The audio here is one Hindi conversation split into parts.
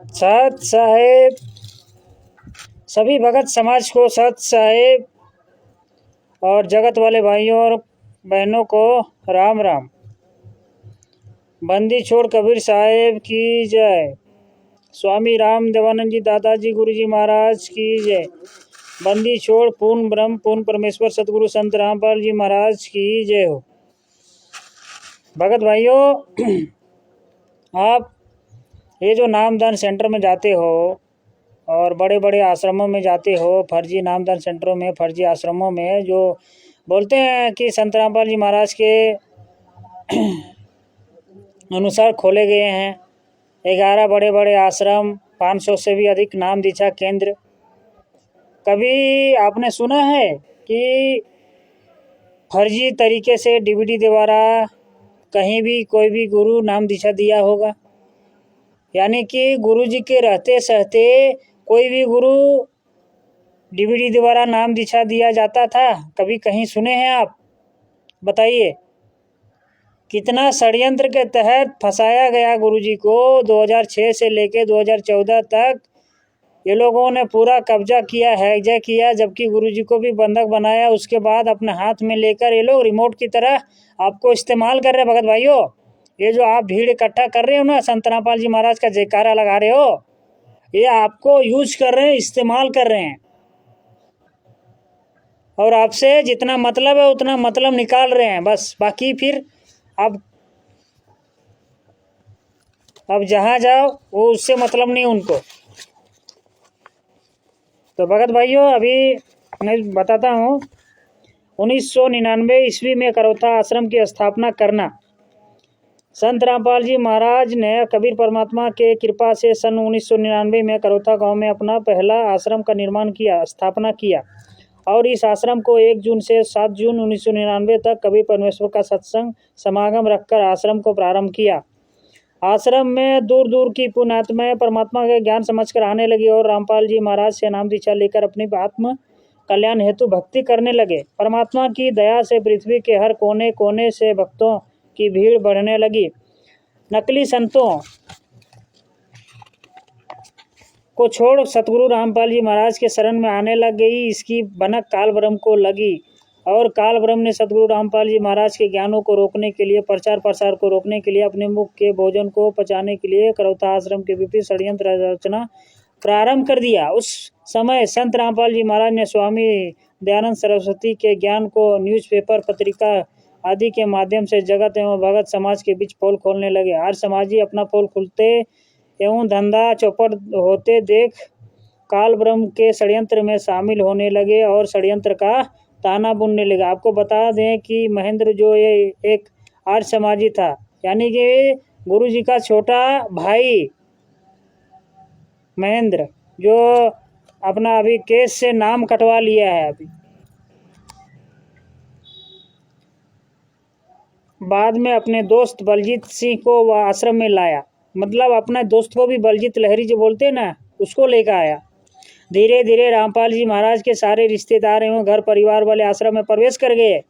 सत साहेब सभी भगत समाज को सत साहेब और जगत वाले भाइयों और बहनों को राम राम। बंदी छोड़ कबीर साहेब की जय। स्वामी राम देवानंद जी दादाजी गुरु जी महाराज की जय। बंदी छोड़ पूर्ण ब्रह्म पूर्ण परमेश्वर सतगुरु संत रामपाल जी महाराज की जय हो। भगत भाइयों, आप ये जो नामदान सेंटर में जाते हो और बड़े बड़े आश्रमों में जाते हो, फर्जी नामदान सेंटरों में, फर्जी आश्रमों में, जो बोलते हैं कि संत रामपाल जी महाराज के अनुसार खोले गए हैं 11 बड़े बड़े आश्रम, 500 से भी अधिक नाम दीक्षा केंद्र। कभी आपने सुना है कि फर्जी तरीके से डीवीडी द्वारा कहीं भी कोई भी गुरु नाम दीक्षा दिया होगा? यानी कि गुरु जी के रहते सहते कोई भी गुरु डीवीडी द्वारा नाम दीक्षा दिया जाता था? कभी कहीं सुने हैं आप? बताइए। कितना षड्यंत्र के तहत फंसाया गया गुरु जी को। 2006 से लेके 2014 तक ये लोगों ने पूरा कब्जा किया, हैजा किया, जबकि गुरु जी को भी बंधक बनाया। उसके बाद अपने हाथ में लेकर ये लोग रिमोट की तरह आपको इस्तेमाल कर रहे हैं। भगत भाइयों, ये जो आप भीड़ इकट्ठा कर रहे हो ना, संत रामपाल जी महाराज का जयकारा लगा रहे हो, ये आपको यूज कर रहे हैं, इस्तेमाल कर रहे हैं, और आपसे जितना मतलब है उतना मतलब निकाल रहे हैं बस। बाकी फिर अब जहाँ जाओ वो उससे मतलब नहीं उनको। तो भगत भाइयों, अभी मैं बताता हूँ। 1999 ईस्वी में करौथा आश्रम की स्थापना करना। संत रामपाल जी महाराज ने कबीर परमात्मा के कृपा से सन 1999 में करौथा गांव में अपना पहला आश्रम का निर्माण किया, स्थापना किया, और इस आश्रम को 1 जून से 7 जून 1999 तक कबीर परमेश्वर का सत्संग समागम रखकर आश्रम को प्रारंभ किया। आश्रम में दूर दूर की पुण्यात्माएं परमात्मा के ज्ञान समझकर आने लगी और रामपाल जी महाराज से नाम दीक्षा लेकर अपनी आत्म कल्याण हेतु भक्ति करने लगे। परमात्मा की दया से पृथ्वी के हर कोने कोने से भक्तों की भीड़ बढ़ने लगी। नकली संतों को छोड़ सतगुरु रामपाल जी महाराज के शरण में आने लग गई। इसकी भनक काल ब्रह्म को लगी और काल ब्रह्म ने सतगुरु रामपाल जी महाराज के ज्ञानों को रोकने के लिए, प्रचार प्रसार को रोकने के लिए, अपने मुख के भोजन को पचाने के लिए करौथा आश्रम के विपरीत षड्यंत्र रचना प्रारंभ कर दिया। उस समय संत रामपाल जी महाराज ने स्वामी दयानंद सरस्वती के ज्ञान को न्यूज़पेपर, पत्रिका आदि के माध्यम से जगत एवं भगत समाज के बीच पोल खोलने लगे। हर समाजी अपना पोल खुलते एवं धंधा चौपट होते देख काल ब्रह्म के षड्यंत्र में शामिल होने लगे और षड्यंत्र का ताना बुनने लगा। आपको बता दें कि महेंद्र जो ये एक आर्य समाजी था, यानी कि गुरु जी का छोटा भाई महेंद्र, जो अपना अभी केस से नाम कटवा लिया है, अभी बाद में अपने दोस्त बलजीत सिंह को वह आश्रम में लाया। मतलब अपना दोस्त को भी, बलजीत लहरी जो बोलते हैं ना, उसको लेकर आया। धीरे धीरे रामपाल जी महाराज के सारे रिश्तेदार एवं घर परिवार वाले आश्रम में प्रवेश कर गए,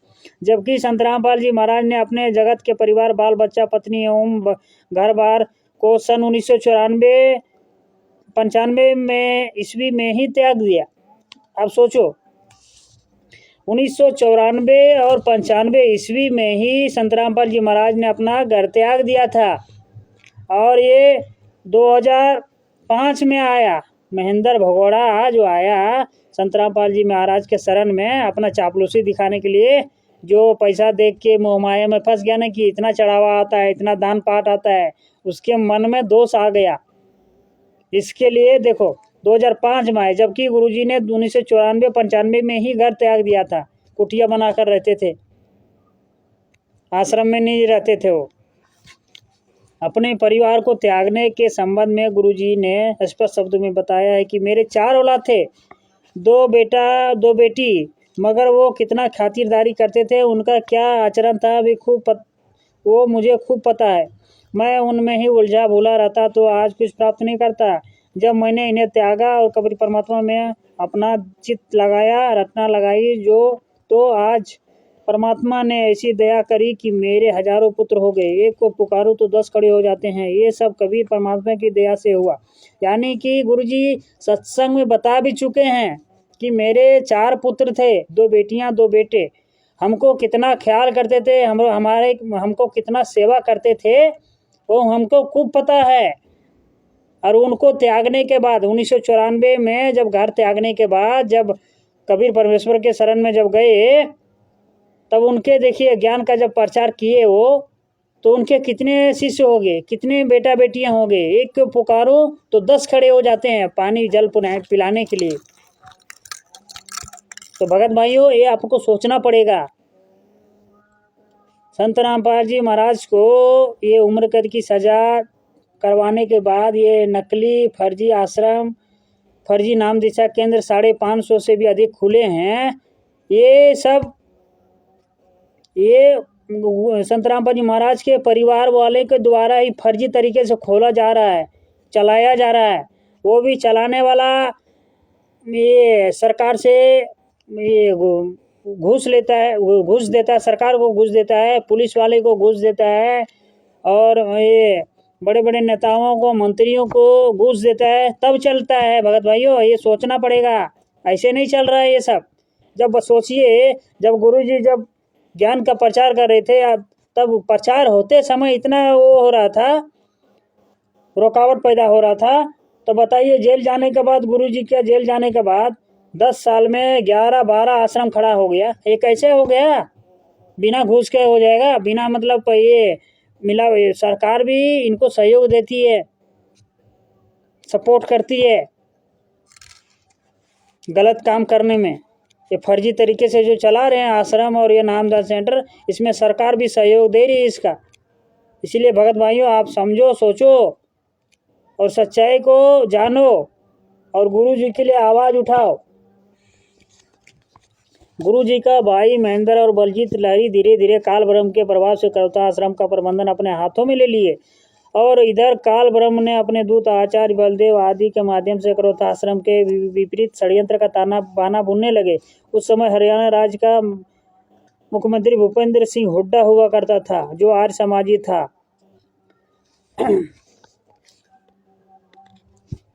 जबकि संत रामपाल जी महाराज ने अपने जगत के परिवार, बाल बच्चा, पत्नी एवं घर बार को सन 1995 में ईस्वी में ही त्याग दिया। अब सोचो, 1994 और 95 ईस्वी में ही संत रामपाल जी महाराज ने अपना घर त्याग दिया था, और ये 2005 में आया महेंद्र भगोड़ा जो आया संत रामपाल जी महाराज के शरण में अपना चापलूसी दिखाने के लिए, जो पैसा देख के मोहमाया में फंस गया ना कि इतना चढ़ावा आता है, इतना दान पाठ आता है, उसके मन में दोष आ गया। इसके लिए देखो 2005 में आए, जबकि गुरुजी ने 1994-95 में ही घर त्याग दिया था। कुटिया बनाकर रहते थे, आश्रम में नहीं रहते थे वो। अपने परिवार को त्यागने के संबंध में गुरुजी ने स्पष्ट शब्दों में बताया है कि मेरे 4 औलाद थे, 2 बेटा 2 बेटी, मगर वो कितना खातिरदारी करते थे, उनका क्या आचरण था वो मुझे खूब पता है। मैं उनमें ही उलझा भूला रहता तो आज कुछ प्राप्त नहीं करता। जब मैंने इन्हें त्यागा और कबीर परमात्मा में अपना चित्त लगाया, रटना लगाई, जो तो आज परमात्मा ने ऐसी दया करी कि मेरे हजारों पुत्र हो गए, एक को पुकारो तो 10 खड़े हो जाते हैं। ये सब कबीर परमात्मा की दया से हुआ। यानी कि गुरुजी सत्संग में बता भी चुके हैं कि मेरे 4 पुत्र थे, 2 बेटियां 2 बेटे, हमको कितना ख्याल करते थे, हमको कितना सेवा करते थे, वो हमको खूब पता है। और उनको त्यागने के बाद 1994 में जब घर त्यागने के बाद जब कबीर परमेश्वर के शरण में जब गए, तब उनके देखिए ज्ञान का जब प्रचार किए वो, तो उनके कितने शिष्य हो गए, कितने बेटा बेटियां हो गए। एक को पुकारो तो 10 खड़े हो जाते हैं पानी जल पिलाने के लिए। तो भगत भाइयों, ये आपको सोचना पड़ेगा। संत रामपाल जी महाराज को ये उम्र कैद की सजा करवाने के बाद ये नकली फर्जी आश्रम, फर्जी नाम दीक्षा केंद्र 550 से भी अधिक खुले हैं। ये सब ये संत रामपाल जी महाराज के परिवार वाले के द्वारा ही फर्जी तरीके से खोला जा रहा है, चलाया जा रहा है। वो भी चलाने वाला ये सरकार से ये घूस लेता है, घूस देता है, सरकार को घूस देता है, पुलिस वाले को घूस देता है, और ये बड़े बड़े नेताओं को, मंत्रियों को घूस देता है, तब चलता है। भगत भाइयों, ये सोचना पड़ेगा, ऐसे नहीं चल रहा है ये सब। जब सोचिए, जब गुरुजी जब ज्ञान का प्रचार कर रहे थे, तब प्रचार होते समय इतना वो हो रहा था, रुकावट पैदा हो रहा था, तो बताइए जेल जाने के बाद, गुरुजी के जेल जाने के बाद 10 साल में 11-12 आश्रम खड़ा हो गया। ये कैसे हो गया? बिना घूस के हो जाएगा, बिना मतलब ये मिला। सरकार भी इनको सहयोग देती है, सपोर्ट करती है गलत काम करने में। ये फर्जी तरीके से जो चला रहे हैं आश्रम और ये नामदान सेंटर, इसमें सरकार भी सहयोग दे रही है इसका। इसीलिए भगत भाइयों, आप समझो, सोचो और सच्चाई को जानो और गुरु जी के लिए आवाज़ उठाओ। गुरु जी का भाई महेंद्र और बलजीत लहरी धीरे धीरे काल ब्रह्म के प्रभाव से करौता आश्रम का प्रबंधन अपने हाथों में ले लिए, और इधर काल ब्रह्म ने अपने दूत आचार्य बलदेव आदि के माध्यम से करौता आश्रम के विपरीत षड्यंत्र का ताना बाना बुनने लगे। उस समय हरियाणा राज्य का मुख्यमंत्री भूपेंद्र सिंह हुड्डा हुआ करता था, जो आर्य समाजी था।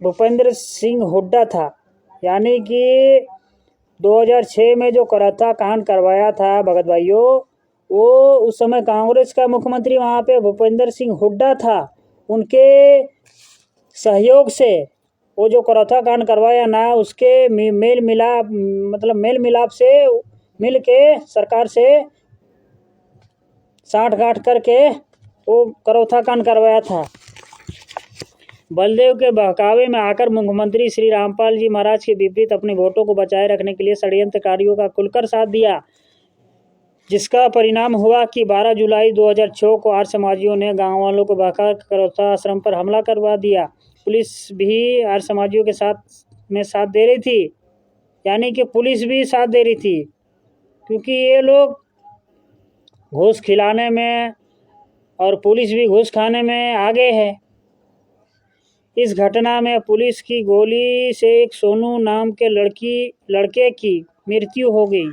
भूपेंद्र सिंह हुड्डा था, यानी कि 2006 में जो करौता कांड करवाया था भगत भाइयों, वो उस समय कांग्रेस का मुख्यमंत्री वहाँ पे भूपेंद्र सिंह हुड्डा था। उनके सहयोग से वो जो करौता कांड करवाया ना, उसके मेल मिलाप से मिल के सरकार से साठ-गांठ करके वो करौता कांड करवाया था। बलदेव के बहकावे में आकर मुख्यमंत्री श्री रामपाल जी महाराज के विपरीत अपने वोटों को बचाए रखने के लिए षड्यंत्रकारियों का खुलकर साथ दिया, जिसका परिणाम हुआ कि 12 जुलाई 2006 को आर्य समाजियों ने गांव वालों को बहका करौता आश्रम पर हमला करवा दिया। पुलिस भी आर्य समाजियों के साथ दे रही थी, यानी कि पुलिस भी साथ दे रही थी, क्योंकि ये लोग घूस खिलाने में और पुलिस भी घूस खाने में आगे है। इस घटना में पुलिस की गोली से एक सोनू नाम के लड़के की मृत्यु हो गई।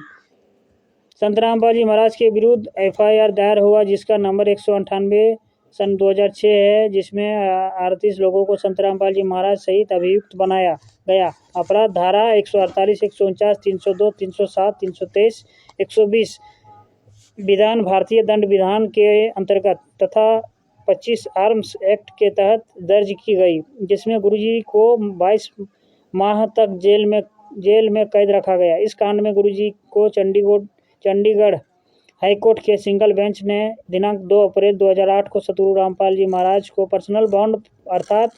संत रामपाल जी महाराज के विरुद्ध FIR दायर हुआ, जिसका नंबर 198 सन 2006 है, जिसमें 38 लोगों को संत रामपाल जी महाराज सहित अभियुक्त बनाया गया। अपराध धारा 148, 149, 302, 307, 323, 120 विधान भारतीय दंड विधान के अंतर्गत तथा 25 आर्म्स एक्ट के तहत दर्ज की गई, जिसमें गुरुजी को 22 माह तक जेल में कैद रखा गया। इस कांड में गुरुजी को चंडीगढ़ हाईकोर्ट के सिंगल बेंच ने दिनांक 2 अप्रैल 2008 को सतगुरु रामपाल जी महाराज को पर्सनल बॉन्ड अर्थात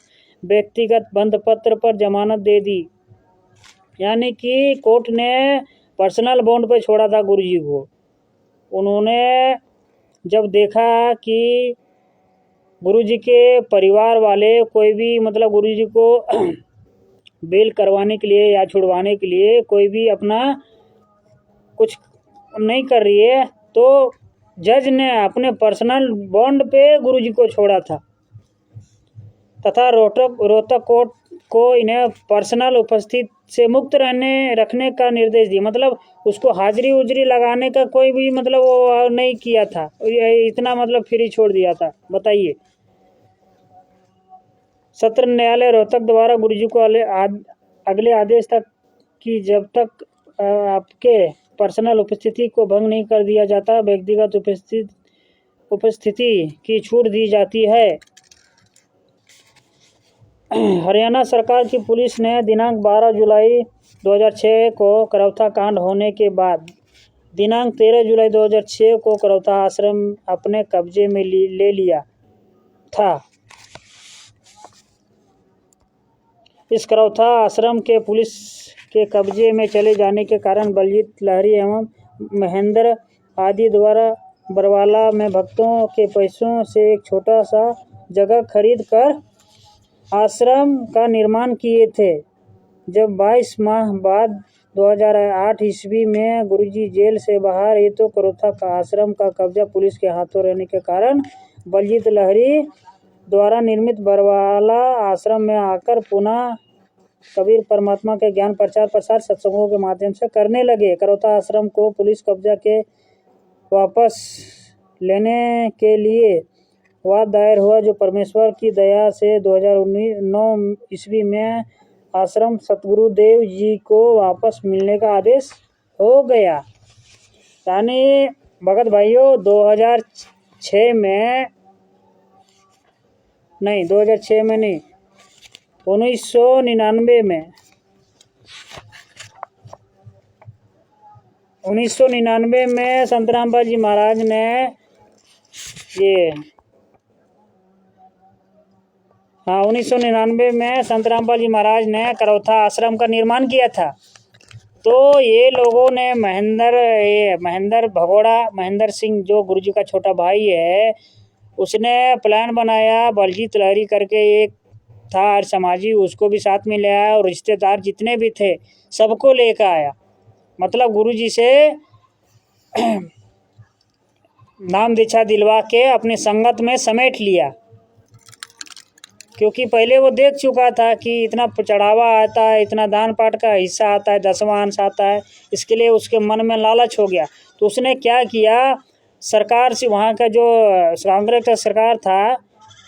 व्यक्तिगत बंद पत्र पर जमानत दे दी। यानी कि कोर्ट ने पर्सनल बॉन्ड पर छोड़ा था गुरुजी को। उन्होंने जब देखा कि गुरुजी के परिवार वाले कोई भी मतलब गुरुजी को बेल करवाने के लिए या छुड़वाने के लिए कोई भी अपना कुछ नहीं कर रही है, तो जज ने अपने पर्सनल बॉन्ड पे गुरुजी को छोड़ा था तथा रोहतक कोर्ट को इन्हें पर्सनल उपस्थित से मुक्त रखने का निर्देश दिया। मतलब उसको हाजिरी उजरी लगाने का कोई भी मतलब वो नहीं किया था, इतना मतलब फ्री छोड़ दिया था। बताइए। सत्र न्यायालय रोहतक द्वारा गुरुजी को अगले आदेश तक कि जब तक आपके पर्सनल उपस्थिति को भंग नहीं कर दिया जाता, व्यक्तिगत उपस्थिति की छूट दी जाती है। हरियाणा सरकार की पुलिस ने दिनांक 12 जुलाई 2006 को करौथा कांड होने के बाद दिनांक 13 जुलाई 2006 को करौथा आश्रम अपने कब्जे में ले लिया था। इस करौथा आश्रम के पुलिस के कब्जे में चले जाने के कारण बलजीत लहरी एवं महेंद्र आदि द्वारा बरवाला में भक्तों के पैसों से एक छोटा सा जगह खरीद कर आश्रम का निर्माण किए थे। जब 22 माह बाद 2008 ईस्वी में गुरुजी जेल से बाहर आए तो करौथा का आश्रम का कब्जा पुलिस के हाथों रहने के कारण बलजीत लहरी द्वारा निर्मित बरवाला आश्रम में आकर पुनः कबीर परमात्मा के ज्ञान प्रचार प्रसार सत्संगों के माध्यम से करने लगे। करौथा आश्रम को पुलिस कब्जा के वापस लेने के लिए वाद दायर हुआ, जो परमेश्वर की दया से 2009 ईस्वी में आश्रम सतगुरुदेव जी को वापस मिलने का आदेश हो गया। यानी भगत भाइयों 2006 में नहीं, 2006 में नहीं, 1999 में 1999 में संत रामपाल जी महाराज ने ये 1999 में संत रामपाल जी महाराज ने करौथा आश्रम का निर्माण किया था। तो ये लोगों ने महेंद्र भगोड़ा, महेंद्र सिंह जो गुरुजी का छोटा भाई है, उसने प्लान बनाया। बलजीत लहरी करके एक था और समाजी, उसको भी साथ में ले आया और रिश्तेदार जितने भी थे सबको लेकर आया। मतलब गुरुजी से नाम दीक्षा दिलवा के अपने संगत में समेट लिया, क्योंकि पहले वो देख चुका था कि इतना चढ़ावा आता है, इतना दान पाठ का हिस्सा आता है, 10वां अंश आता है। इसके लिए उसके मन में लालच हो गया। तो उसने क्या किया, सरकार से, वहाँ का जो कांग्रेस का सरकार था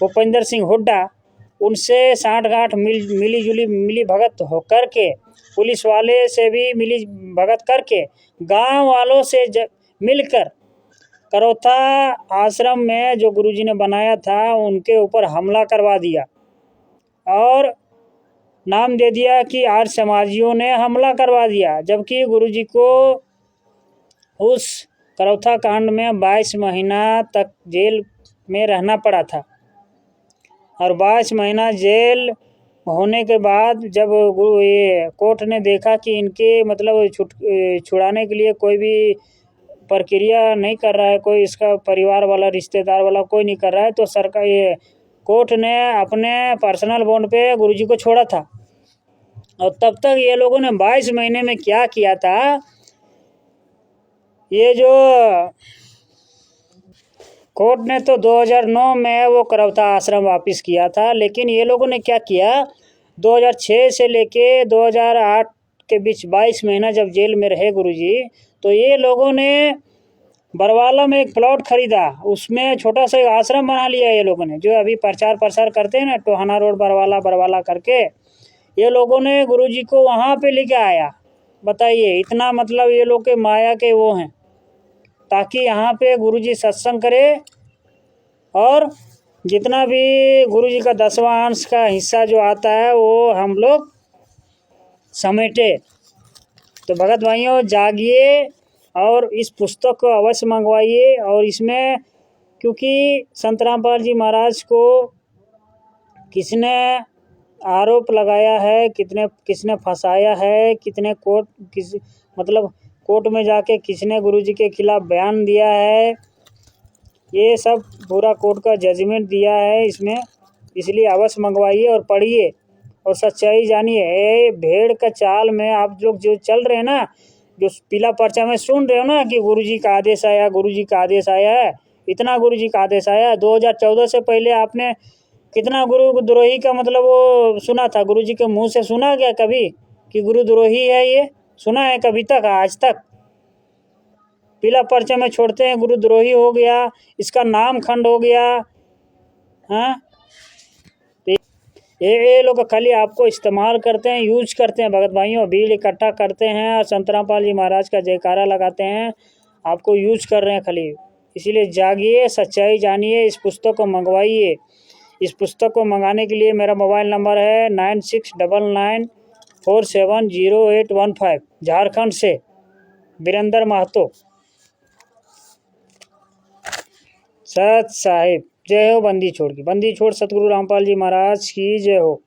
भूपेंद्र सिंह हुड्डा, उनसे साठ-गांठ मिली भगत होकर के, पुलिस वाले से भी मिली भगत करके, गांव वालों से मिलकर करौथा आश्रम में जो गुरुजी ने बनाया था उनके ऊपर हमला करवा दिया और नाम दे दिया कि आर्य समाजियों ने हमला करवा दिया। जबकि गुरुजी को उस करौथा कांड में 22 महीना तक जेल में रहना पड़ा था। और 22 महीना जेल होने के बाद जब ये कोर्ट ने देखा कि इनके मतलब छुड़ाने के लिए कोई भी प्रक्रिया नहीं कर रहा है, कोई इसका परिवार वाला, रिश्तेदार वाला कोई नहीं कर रहा है, तो सरकार, ये कोर्ट ने अपने पर्सनल बॉन्ड पे गुरुजी को छोड़ा था। और तब तक ये लोगों ने 22 महीने में क्या किया था, ये जो कोर्ट ने तो 2009 में वो करौथा आश्रम वापस किया था, लेकिन ये लोगों ने क्या किया, 2006 से लेके 2008 के बीच 22 महीना जब जेल में रहे गुरुजी, तो ये लोगों ने बरवाला में एक प्लॉट खरीदा, उसमें छोटा सा आश्रम बना लिया। ये लोगों ने जो अभी प्रचार प्रसार करते हैं ना, टोहाना रोड बरवाला करके, ये लोगों ने गुरुजी को वहाँ पे लेके आया। बताइए, इतना मतलब ये लोग के माया के वो हैं, ताकि यहाँ पे गुरुजी सत्संग करे और जितना भी गुरुजी का 10वां अंश का हिस्सा जो आता है वो हम लोग समेटे। तो भगत भाइयों जागिए और इस पुस्तक को अवश्य मंगवाइए। और इसमें क्योंकि संत रामपाल जी महाराज को किसने आरोप लगाया है, किसने फंसाया है, कितने कोर्ट में जाके किसने गुरुजी के खिलाफ बयान दिया है, ये सब पूरा कोर्ट का जजमेंट दिया है इसमें। इसलिए अवश्य मंगवाइए और पढ़िए और सच्चाई जानिए। ये भेड़ का चाल में आप लोग जो चल रहे हैं ना, जो पीला पर्चा में सुन रहे हो ना कि गुरुजी का आदेश आया, गुरुजी का आदेश आया है, इतना गुरुजी का आदेश आया। 2014 से पहले आपने कितना गुरुद्रोही का मतलब वो सुना था, गुरु जी के मुंह से सुना क्या कभी कि गुरुद्रोही है ये? सुना है कभी तक, आज तक? पीला पर्चा में छोड़ते हैं, गुरुद्रोही हो गया, इसका नाम खंड हो गया। हाँ, ये लोग खाली आपको इस्तेमाल करते हैं, यूज करते हैं भगत भाइयों, भीड़ इकट्ठा करते हैं और संत रामपाल जी महाराज का जयकारा लगाते हैं, आपको यूज कर रहे हैं खाली। इसीलिए जागिए, सच्चाई जानिए, इस पुस्तक को मंगवाइए। इस पुस्तक को मंगाने के लिए मेरा मोबाइल नंबर है 9699470815, झारखंड से वीरेंद्र महतो। सत साहिब, जय हो बंदी छोड़ की, बंदी छोड़ सतगुरु रामपाल जी महाराज की जय हो।